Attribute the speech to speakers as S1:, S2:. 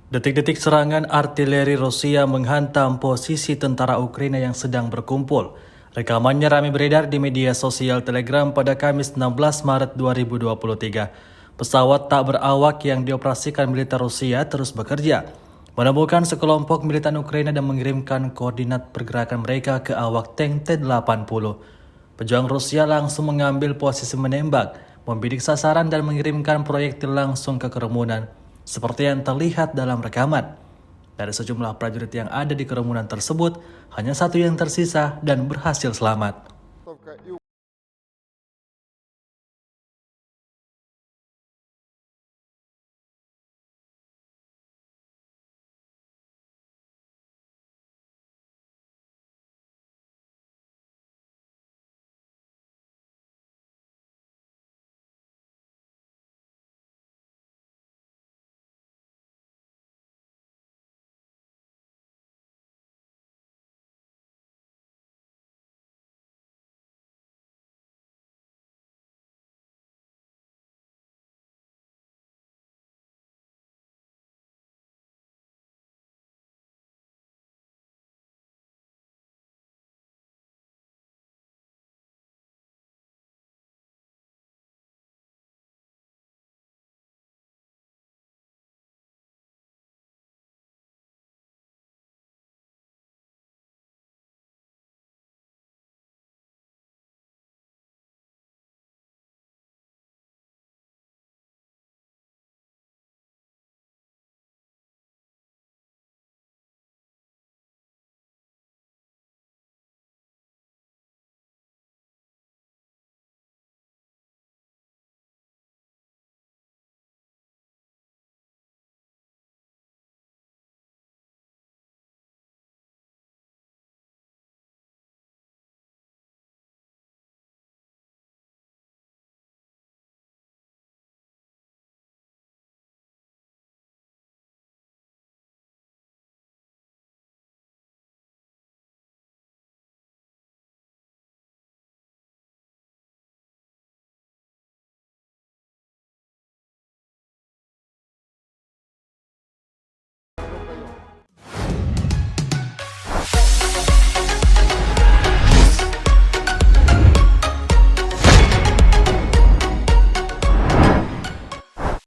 S1: Detik-detik serangan artileri Rusia menghantam posisi tentara Ukraina yang sedang berkumpul. Rekamannya ramai beredar di media sosial Telegram pada Kamis 16 Maret 2023. Pesawat tak berawak yang dioperasikan militer Rusia terus bekerja, menemukan sekelompok militan Ukraina dan mengirimkan koordinat pergerakan mereka ke awak tank T-80. Pejuang Rusia langsung mengambil posisi menembak, membidik sasaran dan mengirimkan proyektil langsung ke kerumunan, seperti yang terlihat dalam rekaman. Dari sejumlah prajurit yang ada di kerumunan tersebut, hanya satu yang tersisa dan berhasil selamat.